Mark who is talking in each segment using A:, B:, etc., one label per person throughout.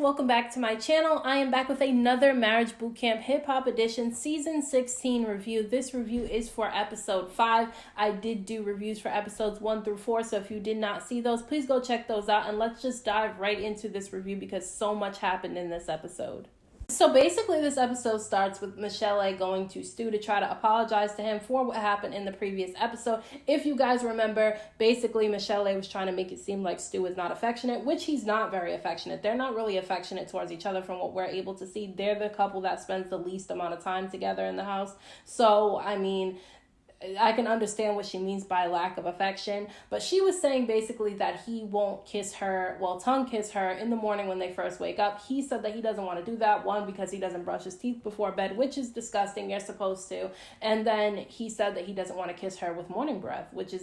A: welcome back to my channel. I am back with another Marriage Bootcamp Hip Hop Edition Season 16 review. This review is for episode 5. I did do reviews for episodes 1 through 4, so if you did not see those, please go check those out, and let's just dive right into this review because so much happened in this episode. So basically this episode starts with Michel'le going to Stu to try to apologize to him for what happened in the previous episode. If you guys remember, basically Michel'le was trying to make it seem like Stu is not affectionate, which he's not very affectionate. They're not really affectionate towards each other from what we're able to see. They're the couple that spends the least amount of time together in the house. So, I mean, I can understand what she means by lack of affection, but she was saying basically that he won't kiss her, tongue kiss her in the morning when they first wake up. He said that he doesn't want to do that, one, because he doesn't brush his teeth before bed, which is disgusting, you're supposed to, and then he said that he doesn't want to kiss her with morning breath, which is,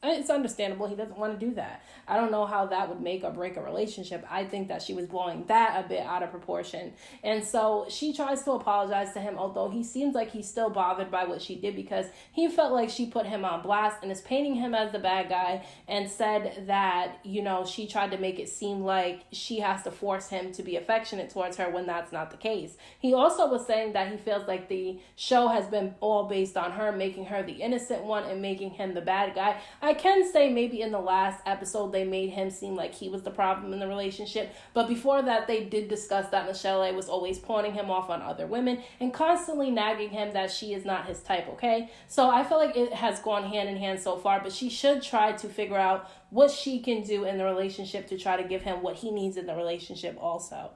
A: it's understandable. He doesn't want to do that. I don't know how that would make or break a relationship. I think that she was blowing that a bit out of proportion. And so she tries to apologize to him, although he seems like he's still bothered by what she did because he felt like she put him on blast and is painting him as the bad guy and said that, you know, she tried to make it seem like she has to force him to be affectionate towards her when that's not the case. He also was saying that he feels like the show has been all based on her, making her the innocent one and making him the bad guy. I can say maybe in the last episode they made him seem like he was the problem in the relationship, but before that they did discuss that Michel'le was always pawning him off on other women and constantly nagging him that she is not his type, okay? So I feel like it has gone hand in hand so far, but she should try to figure out what she can do in the relationship to try to give him what he needs in the relationship also.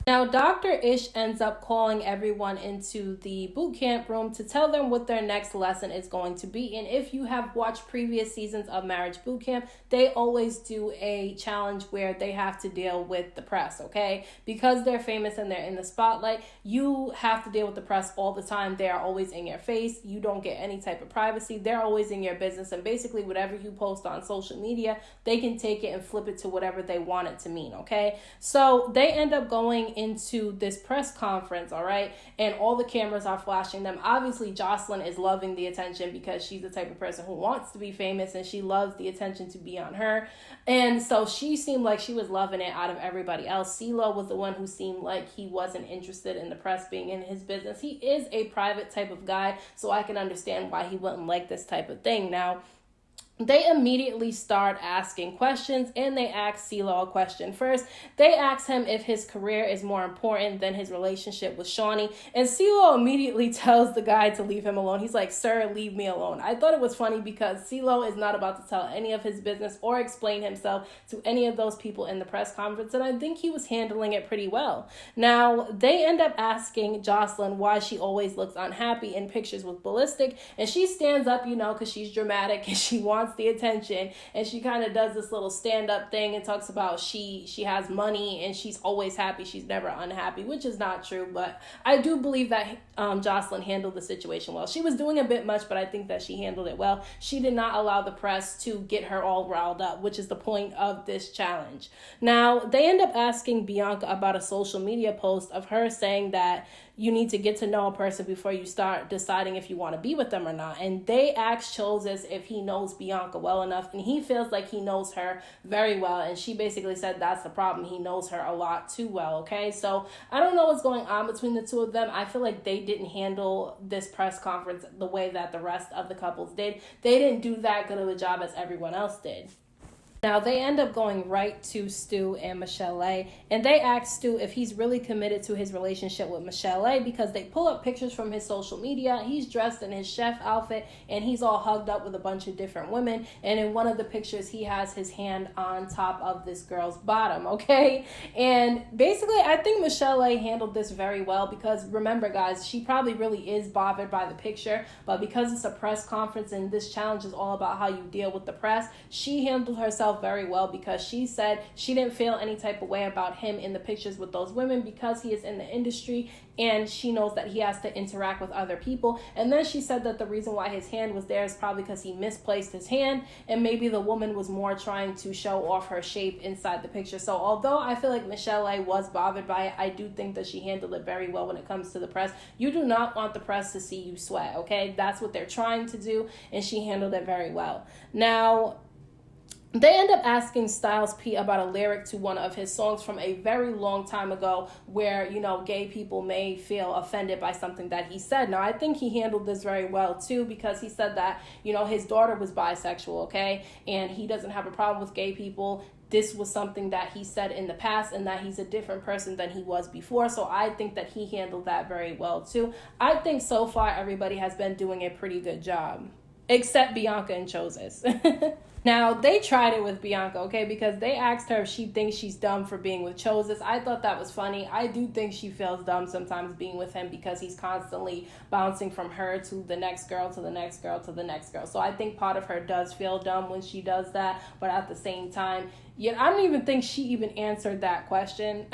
A: Now, Dr.Ish ends up calling everyone into the boot camp room to tell them what their next lesson is going to be. And if you have watched previous seasons of Marriage Boot Camp, they always do a challenge where they have to deal with the press, okay? Because they're famous and they're in the spotlight, you have to deal with the press all the time. They are always in your face. You don't get any type of privacy. They're always in your business. And basically whatever you post on social media, they can take it and flip it to whatever they want it to mean, okay? So they end up going into this press conference, all right, and all the cameras are flashing them. Obviously Jocelyn is loving the attention because she's the type of person who wants to be famous and she loves the attention to be on her, and so she seemed like she was loving it out of everybody else. CeeLo was the one who seemed like he wasn't interested in the press being in his business. He is a private type of guy, so I can understand why he wouldn't like this type of thing. Now, they immediately start asking questions, and they ask CeeLo a question first. They ask him if his career is more important than his relationship with Shawnee, and CeeLo immediately tells the guy to leave him alone. He's like, "Sir, leave me alone." I thought it was funny because CeeLo is not about to tell any of his business or explain himself to any of those people in the press conference, and I think he was handling it pretty well. Now, they end up asking Jocelyn why she always looks unhappy in pictures with Ballistic, and she stands up, you know, because she's dramatic and she wants the attention, and she kind of does this little stand-up thing and talks about she has money and she's always happy, she's never unhappy, which is not true, but I do believe that Jocelyn handled the situation well. She was doing a bit much, but I think that she handled it well. She did not allow the press to get her all riled up, which is the point of this challenge. Now, they end up asking Bianca about a social media post of her saying that you need to get to know a person before you start deciding if you want to be with them or not. And they asked Chozus if he knows Bianca well enough, and he feels like he knows her very well. And she basically said that's the problem. He knows her a lot too well, okay? So I don't know what's going on between the two of them. I feel like they didn't handle this press conference the way that the rest of the couples did. They didn't do that good of a job as everyone else did. Now, they end up going right to Stu and Michel'le, and they ask Stu if he's really committed to his relationship with Michel'le because they pull up pictures from his social media. He's dressed in his chef outfit, and he's all hugged up with a bunch of different women, and in one of the pictures, he has his hand on top of this girl's bottom, okay? And basically, I think Michel'le handled this very well because, remember, guys, she probably really is bothered by the picture, but because it's a press conference and this challenge is all about how you deal with the press, she handled herself very well because she said she didn't feel any type of way about him in the pictures with those women because he is in the industry and she knows that he has to interact with other people. And then she said that the reason why his hand was there is probably because he misplaced his hand and maybe the woman was more trying to show off her shape inside the picture. So although I feel like Michel'le was bothered by it, I do think that she handled it very well when it comes to the press. You do not want the press to see you sweat, okay? That's what they're trying to do, and she handled it very well. Now, They end up asking Styles P about a lyric to one of his songs from a very long time ago where, gay people may feel offended by something that he said. Now, I think he handled this very well, too, because he said that, his daughter was bisexual, okay? And he doesn't have a problem with gay people. This was something that he said in the past and that he's a different person than he was before. So I think that he handled that very well, too. I think so far everybody has been doing a pretty good job, except Bianca and Chozus. Now, they tried it with Bianca, okay, because they asked her if she thinks she's dumb for being with Chozus. I thought that was funny. I do think she feels dumb sometimes being with him because he's constantly bouncing from her to the next girl, to the next girl, to the next girl. So I think part of her does feel dumb when she does that, but at the same time, I don't even think she even answered that question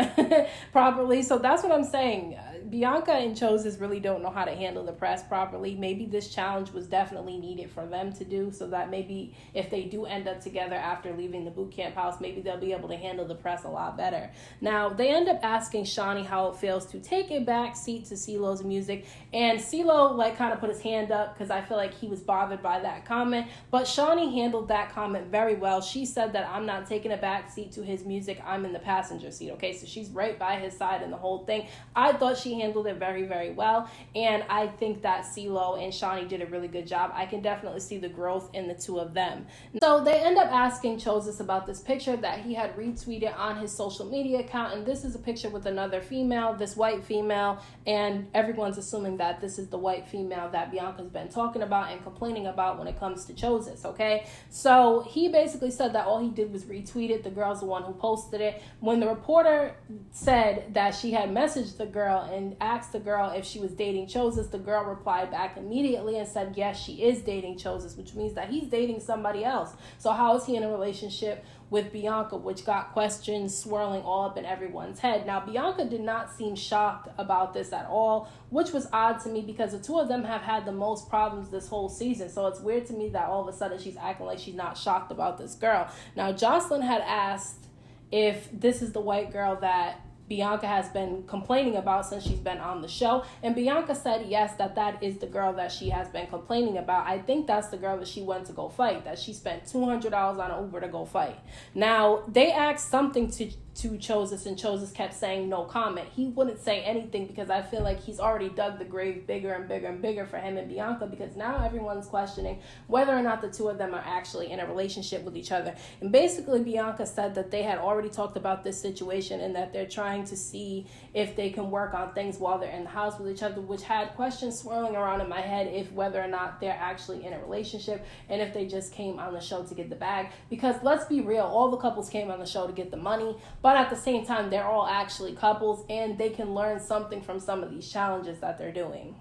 A: properly. So that's what I'm saying. Bianca and Chozus really don't know how to handle the press properly. Maybe this challenge was definitely needed for them to do so that maybe if they do end up together after leaving the boot camp house, maybe they'll be able to handle the press a lot better. Now, they end up asking Shawnee how it feels to take a back seat to CeeLo's music. And CeeLo kind of put his hand up because I feel like he was bothered by that comment. But Shawnee handled that comment very well. She said that I'm not taking a back seat to his music. I'm in the passenger seat. Okay, so she's right by his side in the whole thing. I thought she handled it very, very well. And I think that CeeLo and Shawnee did a really good job. I can definitely see the growth in the two of them. So they end up asking Chozus about this picture that he had retweeted on his social media account. And this is a picture with another female, this white female. And everyone's assuming that this is the white female that Bianca's been talking about and complaining about when it comes to Chozus, okay? So he basically said that all he did was retweet it. The girl's the one who posted it. When the reporter said that she had messaged the girl and asked the girl if she was dating Chozus, the girl replied back immediately and said, yes, she is dating Chozus, which means that he's dating somebody else. So how is he in a relationship with Bianca, which got questions swirling all up in everyone's head? Now, Bianca did not seem shocked about this at all, which was odd to me because the two of them have had the most problems this whole season. So it's weird to me that all of a sudden she's acting like she's not shocked about this girl. Now, Jocelyn had asked if this is the white girl that Bianca has been complaining about since she's been on the show. And Bianca said, yes, that is the girl that she has been complaining about. I think that's the girl that she went to go fight, that she spent $200 on an Uber to go fight. Now, they asked something to Chozus, and Chozus kept saying no comment. He wouldn't say anything because I feel like he's already dug the grave bigger and bigger and bigger for him and Bianca, because now everyone's questioning whether or not the two of them are actually in a relationship with each other. And basically Bianca said that they had already talked about this situation and that they're trying to see if they can work on things while they're in the house with each other, which had questions swirling around in my head if whether or not they're actually in a relationship and if they just came on the show to get the bag. Because let's be real, all the couples came on the show to get the money, but at the same time, they're all actually couples and they can learn something from some of these challenges that they're doing.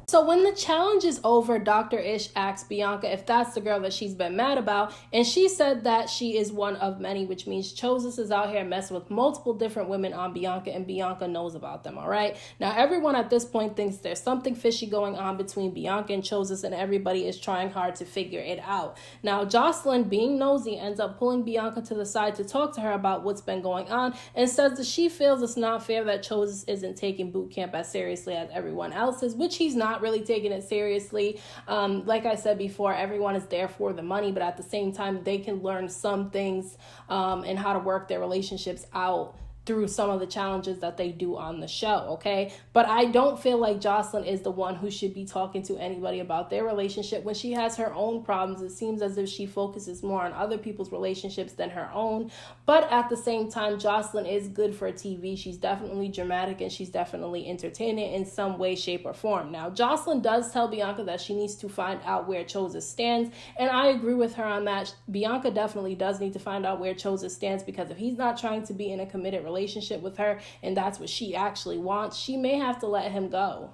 A: So when the challenge is over, Dr.Ish asks Bianca if that's the girl that she's been mad about, and she said that she is one of many, which means Chozus is out here messing with multiple different women on Bianca, and Bianca knows about them, all right? Now, everyone at this point thinks there's something fishy going on between Bianca and Chozus, and everybody is trying hard to figure it out. Now, Jocelyn, being nosy, ends up pulling Bianca to the side to talk to her about what's been going on, and says that she feels it's not fair that Chozus isn't taking boot camp as seriously as everyone else is, which he's not really taking it seriously. Like I said before, everyone is there for the money, but at the same time, they can learn some things and how to work their relationships out through some of the challenges that they do on the show, okay? But I don't feel like Jocelyn is the one who should be talking to anybody about their relationship when she has her own problems. It seems as if she focuses more on other people's relationships than her own. But at the same time, Jocelyn is good for TV. She's definitely dramatic and she's definitely entertaining in some way, shape, or form. Now, Jocelyn does tell Bianca that she needs to find out where Chozus stands, and I agree with her on that. Bianca definitely does need to find out where Chozus stands, because if he's not trying to be in a committed relationship with her and that's what she actually wants, she may have to let him go.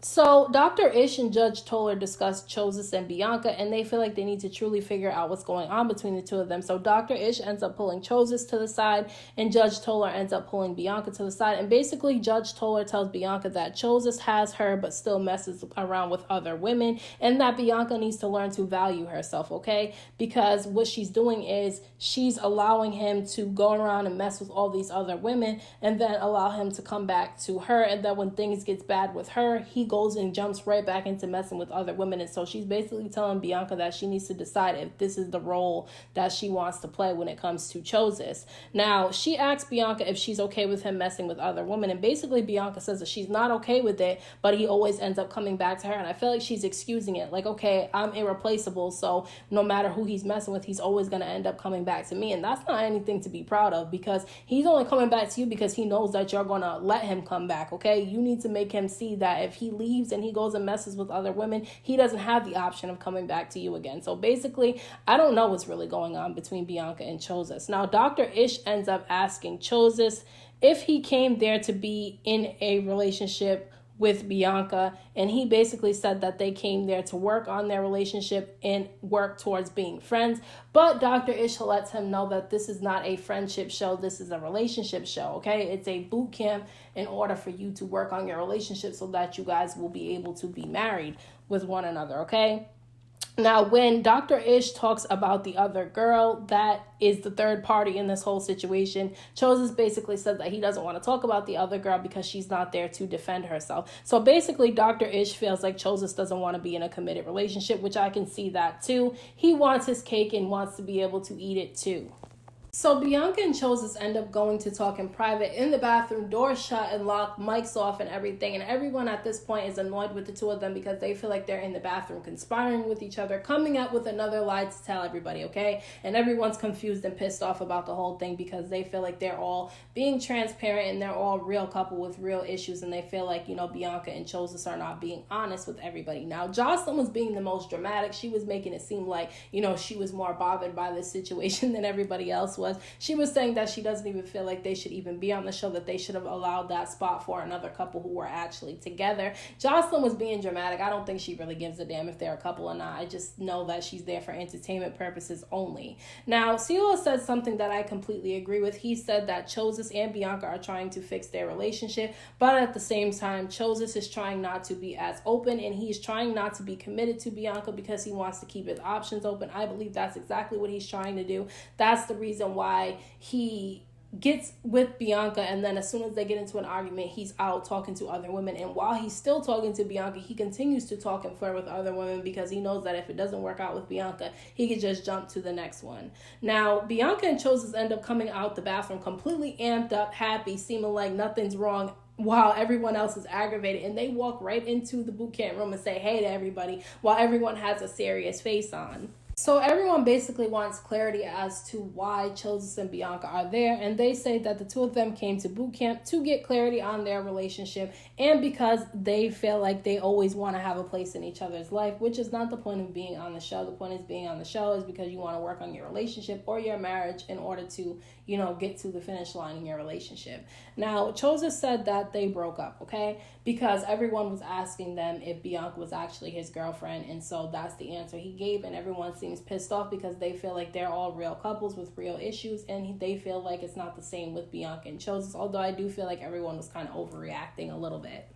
A: So Dr.Ish and Judge Toller discussed Chozus and Bianca, and they feel like they need to truly figure out what's going on between the two of them. So Dr.Ish ends up pulling Chozus to the side, and Judge Toller ends up pulling Bianca to the side. And basically, Judge Toller tells Bianca that Chozus has her but still messes around with other women, and that Bianca needs to learn to value herself, okay? Because what she's doing is she's allowing him to go around and mess with all these other women and then allow him to come back to her. And then when things get bad with her, he goes and jumps right back into messing with other women. And so she's basically telling Bianca that she needs to decide if this is the role that she wants to play when it comes to Chozus. Now, she asks Bianca if she's okay with him messing with other women, and basically Bianca says that she's not okay with it, but he always ends up coming back to her. And I feel like she's excusing it, like, okay, I'm irreplaceable, so no matter who he's messing with, he's always going to end up coming back to me. And that's not anything to be proud of, because he's only coming back to you because he knows that you're going to let him come back. Okay, you need to make him see that if he leaves and he goes and messes with other women, he doesn't have the option of coming back to you again. So basically, I don't know what's really going on between Bianca and Chozus. Now, Dr.Ish ends up asking Chozus if he came there to be in a relationship with Bianca, and he basically said that they came there to work on their relationship and work towards being friends. But Dr.Ish lets him know that this is not a friendship show, this is a relationship show, okay? It's a boot camp in order for you to work on your relationship so that you guys will be able to be married with one another, okay? Now, when Dr.Ish talks about the other girl that is the third party in this whole situation, Chozus basically says that he doesn't want to talk about the other girl because she's not there to defend herself. So basically, Dr.Ish feels like Chozus doesn't want to be in a committed relationship, which I can see that too. He wants his cake and wants to be able to eat it too. So Bianca and Chozus end up going to talk in private in the bathroom, doors shut and locked, mics off and everything. And everyone at this point is annoyed with the two of them because they feel like they're in the bathroom conspiring with each other, coming up with another lie to tell everybody, okay? And everyone's confused and pissed off about the whole thing because they feel like they're all being transparent and they're all real couple with real issues. And they feel like, you know, Bianca and Chozus are not being honest with everybody. Now, Jocelyn was being the most dramatic. She was making it seem like, you know, she was more bothered by this situation than everybody else was. She was saying that she doesn't even feel like they should even be on the show, that they should have allowed that spot for another couple who were actually together. Jocelyn was being dramatic. I don't think she really gives a damn if they're a couple or not. I just know that she's there for entertainment purposes only. Now, CeeLo said something that I completely agree with. He said that Chozus and Bianca are trying to fix their relationship, but at the same time, Chozus is trying not to be as open, and he's trying not to be committed to Bianca because he wants to keep his options open. I believe that's exactly what he's trying to do. That's the reason why he gets with Bianca, and then as soon as they get into an argument, he's out talking to other women. And while he's still talking to Bianca, he continues to talk and flirt with other women because he knows that if it doesn't work out with Bianca, he could just jump to the next one. Now, Bianca and Chozus end up coming out the bathroom completely amped up, happy, seeming like nothing's wrong, while everyone else is aggravated, and they walk right into the boot camp room and say hey to everybody while everyone has a serious face on. So everyone basically wants clarity as to why Chozus and Bianca are there, and they say that the two of them came to boot camp to get clarity on their relationship, and because they feel like they always want to have a place in each other's life, which is not the point of being on the show. The point of being on the show is because you want to work on your relationship or your marriage in order to, you know, get to the finish line in your relationship. Now, Chozus said that they broke up, okay, because everyone was asking them if Bianca was actually his girlfriend, and so that's the answer he gave, and everyone seems pissed off because they feel like they're all real couples with real issues, and they feel like it's not the same with Bianca and Chozus, although I do feel like everyone was kind of overreacting a little bit.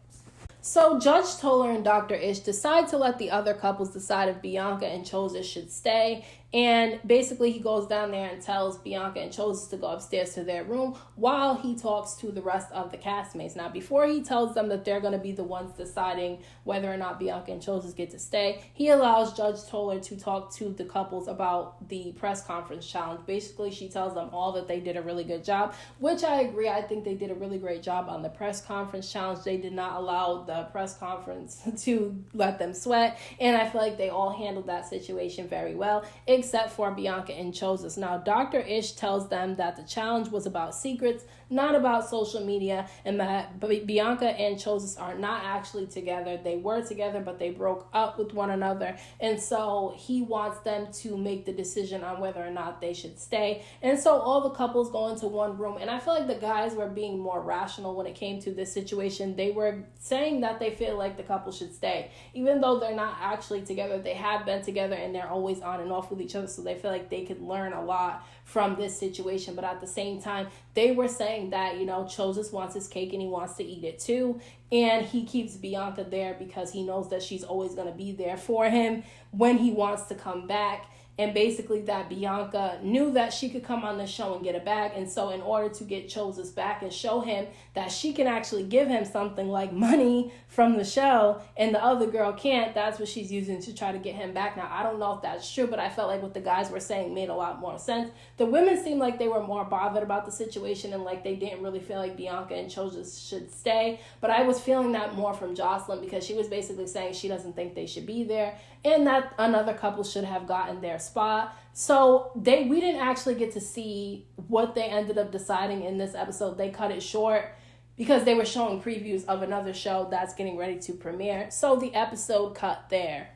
A: So Judge Toller and Dr.Ish decide to let the other couples decide if Bianca and Chozus should stay. And basically he goes down there and tells Bianca and Chozus to go upstairs to their room while he talks to the rest of the castmates. Now, before he tells them that they're going to be the ones deciding whether or not Bianca and Chozus get to stay, he allows Judge Toller to talk to the couples about the press conference challenge. Basically, she tells them all that they did a really good job, which I agree. I think they did a really great job on the press conference challenge. They did not allow the press conference to let them sweat, and I feel like they all handled that situation very well, except for Bianca and Chozus. Now, Dr.Ish tells them that the challenge was about secrets, not about social media, and that Bianca and Chozus are not actually together. They were together, but they broke up with one another, and so he wants them to make the decision on whether or not they should stay. And so all the couples go into one room, and I feel like the guys were being more rational when it came to this situation. They were saying that they feel like the couple should stay, even though they're not actually together. They have been together, and they're always on and off with each other, so they feel like they could learn a lot from this situation. But at the same time, they were saying that, you know, Chozus wants his cake and he wants to eat it too, and he keeps Bianca there because he knows that she's always going to be there for him when he wants to come back. and basically that Bianca knew that she could come on the show and get a bag. And so in order to get Chozus back and show him that she can actually give him something like money from the show and the other girl can't, that's what she's using to try to get him back. Now, I don't know if that's true, but I felt like what the guys were saying made a lot more sense. The women seemed like they were more bothered about the situation and like they didn't really feel like Bianca and Chozus should stay. But I was feeling that more from Jocelyn, because she was basically saying she doesn't think they should be there and that another couple should have gotten their spot. So we didn't actually get to see what they ended up deciding in this episode. They cut it short because they were showing previews of another show that's getting ready to premiere. So the episode cut there.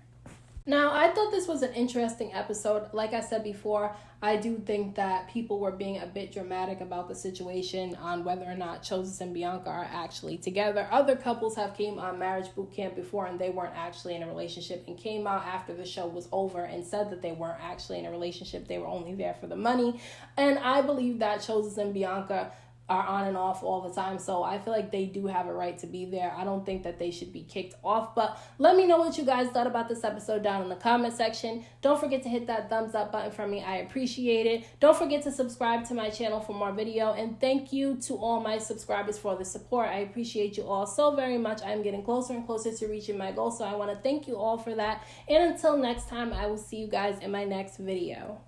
A: Now, I thought this was an interesting episode. Like I said before, I do think that people were being a bit dramatic about the situation on whether or not Chozus and Bianca are actually together. Other couples have came on Marriage Boot Camp before and they weren't actually in a relationship and came out after the show was over and said that they weren't actually in a relationship. They were only there for the money. And I believe that Chozus and Bianca are on and off all the time, so I feel like they do have a right to be there. I don't think that they should be kicked off, but let me know what you guys thought about this episode down in the comment section. Don't forget to hit that thumbs up button for me. I appreciate it. Don't forget to subscribe to my channel for more video, and thank you to all my subscribers for the support. I appreciate you all so very much. I'm getting closer and closer to reaching my goal, so I want to thank you all for that, and until next time, I will see you guys in my next video.